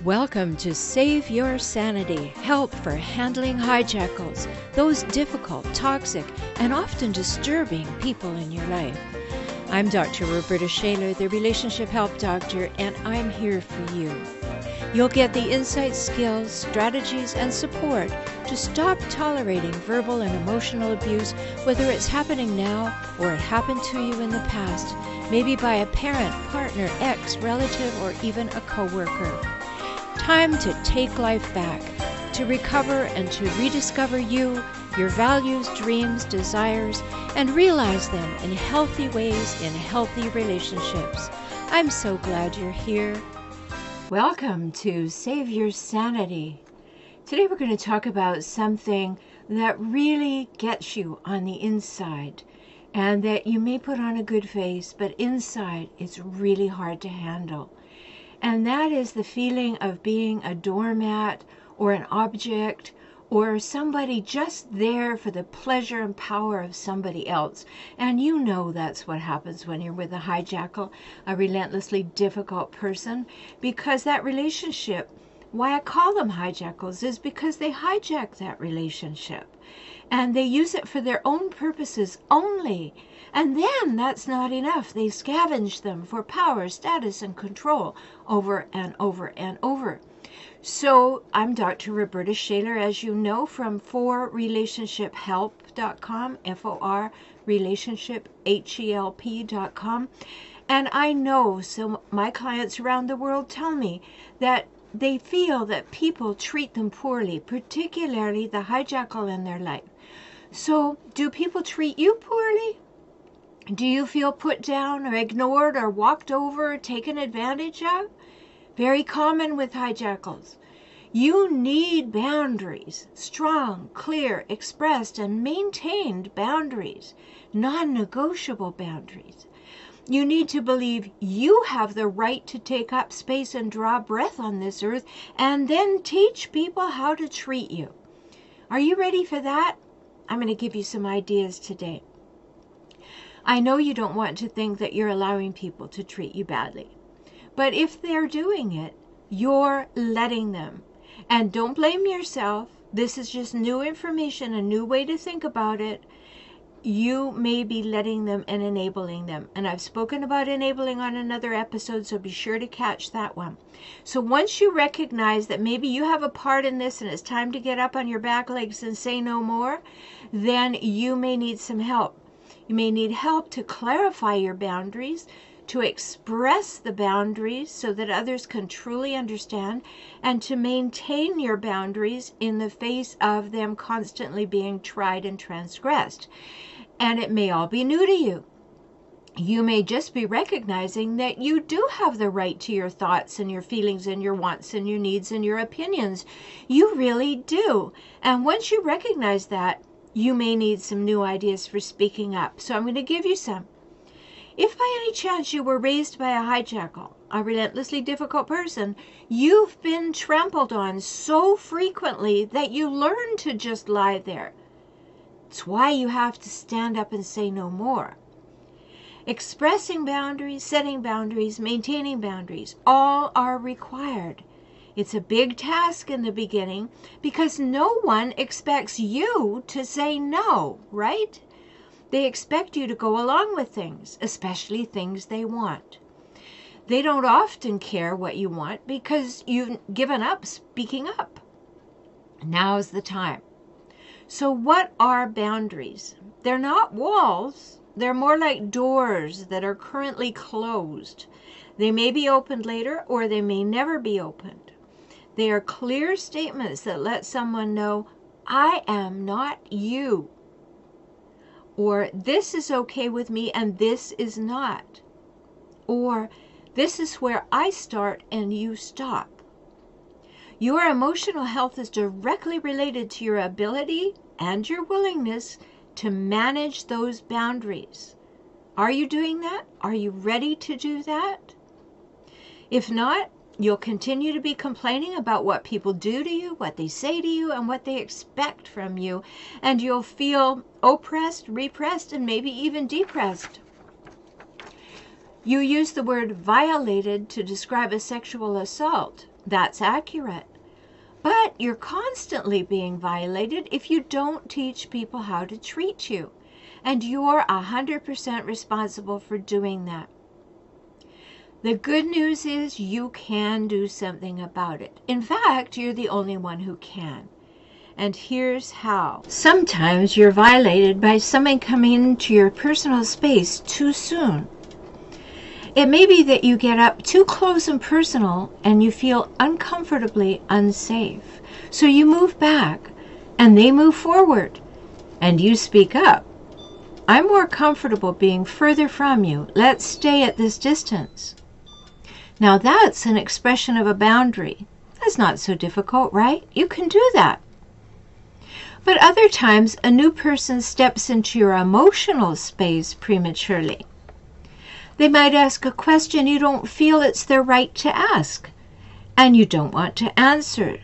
Welcome to Save Your Sanity, help for handling hijackals, those difficult, toxic, and often disturbing people in your life. I'm Dr. Rhoberta Shaler, the Relationship Help Doctor, and I'm here for you. You'll get the insights, skills, strategies, and support to stop tolerating verbal and emotional abuse, whether it's happening now or it happened to you in the past, maybe by a parent, partner, ex, relative, or even a coworker. Time to take life back, to recover and to rediscover you, your values, dreams, desires, and realize them in healthy ways in healthy relationships. I'm so glad you're here. Welcome to Save Your Sanity. Today we're going to talk about something that really gets you on the inside and that you may put on a good face, but inside it's really hard to handle. And that is the feeling of being a doormat or an object or somebody just there for the pleasure and power of somebody else. And you know that's what happens when you're with a hijackal, a relentlessly difficult person, because that relationship, why I call them hijackals, is because they hijack that relationship. And they use it for their own purposes only. And then that's not enough. They scavenge them for power, status, and control over and over and over. So I'm Dr. Rhoberta Shaler, as you know, from forrelationshiphelp.com, F-O-R, relationshiphelp.com. And I know, so my clients around the world tell me that they feel that people treat them poorly, particularly the hijackal in their life. So do people treat you poorly? Do you feel put down or ignored or walked over or taken advantage of? Very common with hijackals. You need boundaries, strong, clear, expressed, and maintained boundaries, non-negotiable boundaries. You need to believe you have the right to take up space and draw breath on this earth and then teach people how to treat you. Are you ready for that? I'm going to give you some ideas today. I know you don't want to think that you're allowing people to treat you badly. But if they're doing it, you're letting them. And don't blame yourself. This is just new information, a new way to think about it. You may be letting them and enabling them. And I've spoken about enabling on another episode, so be sure to catch that one. So once you recognize that maybe you have a part in this and it's time to get up on your back legs and say no more, then you may need some help. You may need help to clarify your boundaries, to express the boundaries so that others can truly understand, and to maintain your boundaries in the face of them constantly being tried and transgressed. And it may all be new to you. You may just be recognizing that you do have the right to your thoughts and your feelings and your wants and your needs and your opinions. You really do. And once you recognize that, you may need some new ideas for speaking up. So I'm going to give you some. If by any chance you were raised by a hijackal, a relentlessly difficult person, you've been trampled on so frequently that you learn to just lie there. It's why you have to stand up and say no more. Expressing boundaries, setting boundaries, maintaining boundaries, all are required. It's a big task in the beginning because no one expects you to say no, right? They expect you to go along with things, especially things they want. They don't often care what you want because you've given up speaking up. Now's the time. So what are boundaries? They're not walls. They're more like doors that are currently closed. They may be opened later or they may never be opened. They are clear statements that let someone know, I am not you. Or this is okay with me and this is not. Or this is where I start and you stop. Your emotional health is directly related to your ability and your willingness to manage those boundaries. Are you doing that? Are you ready to do that? If not, you'll continue to be complaining about what people do to you, what they say to you, and what they expect from you. And you'll feel oppressed, repressed, and maybe even depressed. You use the word violated to describe a sexual assault. That's accurate. But you're constantly being violated if you don't teach people how to treat you. And you're 100% responsible for doing that. The good news is you can do something about it. In fact, you're the only one who can. And here's how. Sometimes you're violated by someone coming into your personal space too soon. It may be that you get up too close and personal and you feel uncomfortably unsafe. So you move back and they move forward and you speak up. I'm more comfortable being further from you. Let's stay at this distance. Now that's an expression of a boundary. That's not so difficult, right? You can do that. But other times, a new person steps into your emotional space prematurely. They might ask a question you don't feel it's their right to ask, and you don't want to answer.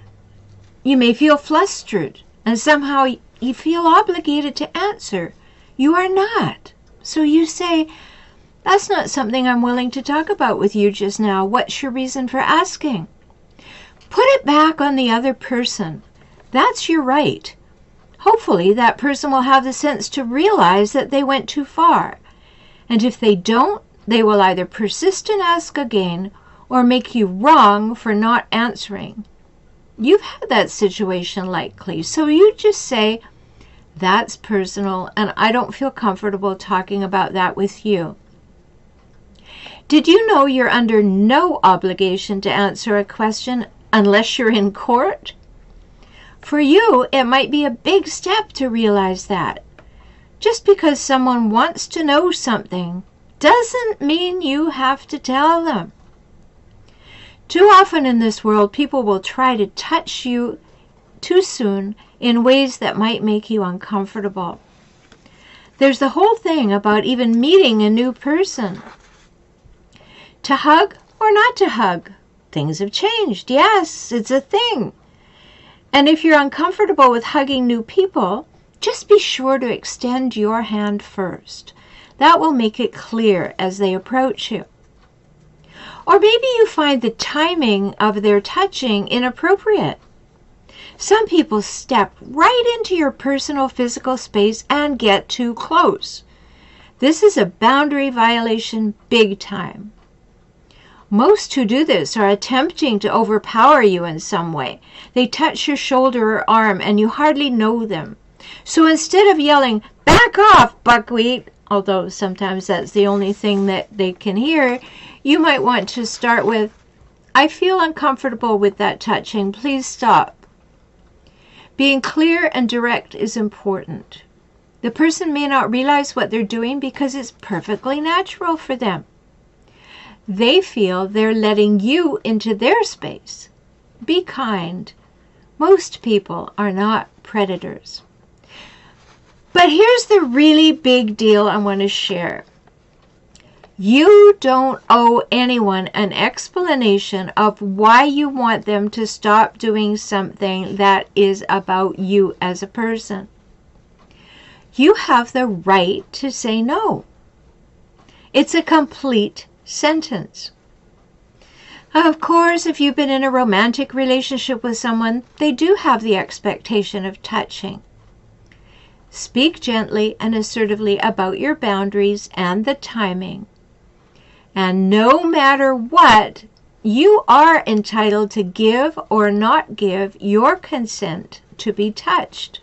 You may feel flustered, and somehow you feel obligated to answer. You are not. So you say, that's not something I'm willing to talk about with you just now. What's your reason for asking? Put it back on the other person. That's your right. Hopefully that person will have the sense to realize that they went too far. And if they don't, they will either persist and ask again or make you wrong for not answering. You've had that situation likely, so you just say, that's personal and I don't feel comfortable talking about that with you. Did you know you're under no obligation to answer a question unless you're in court? For you, it might be a big step to realize that. Just because someone wants to know something doesn't mean you have to tell them. Too often in this world, people will try to touch you too soon in ways that might make you uncomfortable. There's the whole thing about even meeting a new person. To hug or not to hug? Things have changed. Yes, it's a thing. And if you're uncomfortable with hugging new people, just be sure to extend your hand first. That will make it clear as they approach you. Or maybe you find the timing of their touching inappropriate. Some people step right into your personal physical space and get too close. This is a boundary violation big time. Most who do this are attempting to overpower you in some way. They touch your shoulder or arm and you hardly know them. So instead of yelling, "Back off, buckwheat," although sometimes that's the only thing that they can hear, you might want to start with, "I feel uncomfortable with that touching. Please stop." Being clear and direct is important. The person may not realize what they're doing because it's perfectly natural for them. They feel they're letting you into their space. Be kind. Most people are not predators. But here's the really big deal I want to share. You don't owe anyone an explanation of why you want them to stop doing something that is about you as a person. You have the right to say no. It's a complete sentence. Of course, if you've been in a romantic relationship with someone, they do have the expectation of touching. Speak gently and assertively about your boundaries and the timing. And no matter what, you are entitled to give or not give your consent to be touched.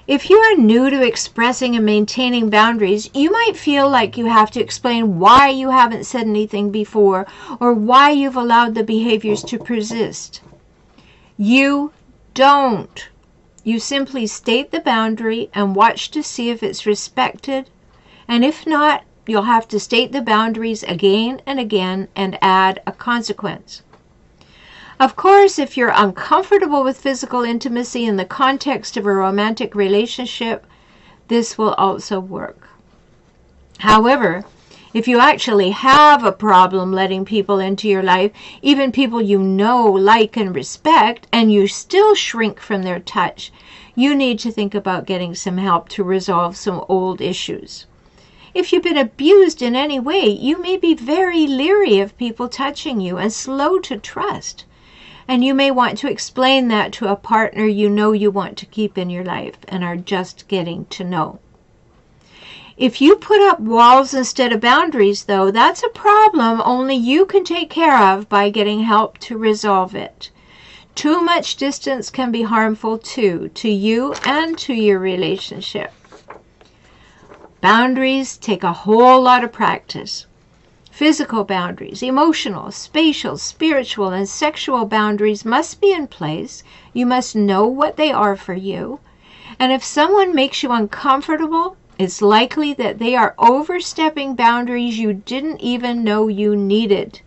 If you are new to expressing and maintaining boundaries, you might feel like you have to explain why you haven't said anything before or why you've allowed the behaviors to persist. You don't. You simply state the boundary and watch to see if it's respected, and if not, you'll have to state the boundaries again and again and add a consequence. Of course, if you're uncomfortable with physical intimacy in the context of a romantic relationship, this will also work. However, if you actually have a problem letting people into your life, even people you know, like, and respect, and you still shrink from their touch, you need to think about getting some help to resolve some old issues. If you've been abused in any way, you may be very leery of people touching you and slow to trust. And you may want to explain that to a partner you know you want to keep in your life and are just getting to know. If you put up walls instead of boundaries, though, that's a problem only you can take care of by getting help to resolve it. Too much distance can be harmful too, to you and to your relationship. Boundaries take a whole lot of practice. Physical boundaries, emotional, spatial, spiritual, and sexual boundaries must be in place. You must know what they are for you. And if someone makes you uncomfortable, it's likely that they are overstepping boundaries you didn't even know you needed.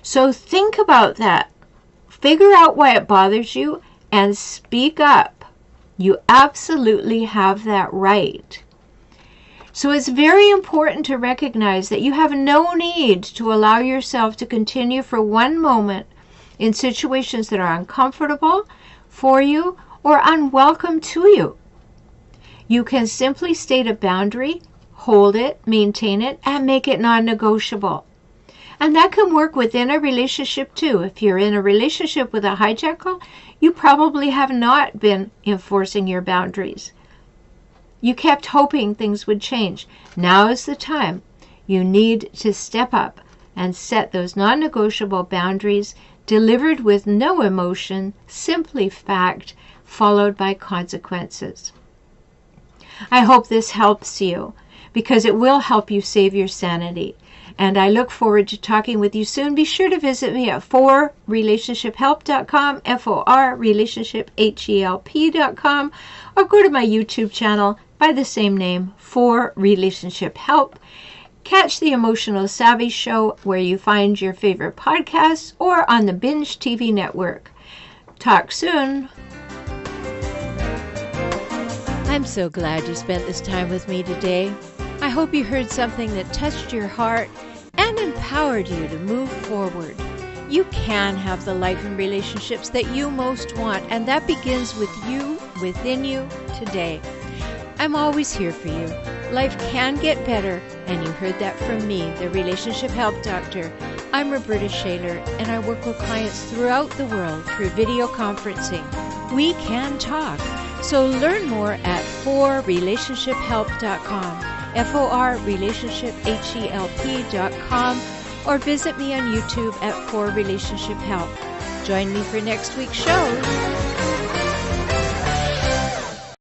So think about that. Figure out why it bothers you and speak up. You absolutely have that right. So it's very important to recognize that you have no need to allow yourself to continue for one moment in situations that are uncomfortable for you or unwelcome to you. You can simply state a boundary, hold it, maintain it, and make it non-negotiable. And that can work within a relationship too. If you're in a relationship with a hijackal, you probably have not been enforcing your boundaries. You kept hoping things would change. Now is the time. You need to step up and set those non-negotiable boundaries delivered with no emotion, simply fact, followed by consequences. I hope this helps you because it will help you save your sanity. And I look forward to talking with you soon. Be sure to visit me at forrelationshiphelp.com, forrelationshiphelp.com, or go to my YouTube channel by the same name, For Relationship Help. Catch the Emotional Savvy Show where you find your favorite podcasts or on the Binge TV network. Talk soon. I'm so glad you spent this time with me today. I hope you heard something that touched your heart and empowered you to move forward. You can have the life and relationships that you most want, and that begins with you, within you, today. I'm always here for you. Life can get better, and you heard that from me, the Relationship Help Doctor. I'm Rhoberta Shaler, and I work with clients throughout the world through video conferencing. We can talk. So learn more at forrelationshiphelp.com, forrelationshiphelp.com, or visit me on YouTube at For Relationship Help. Join me for next week's shows.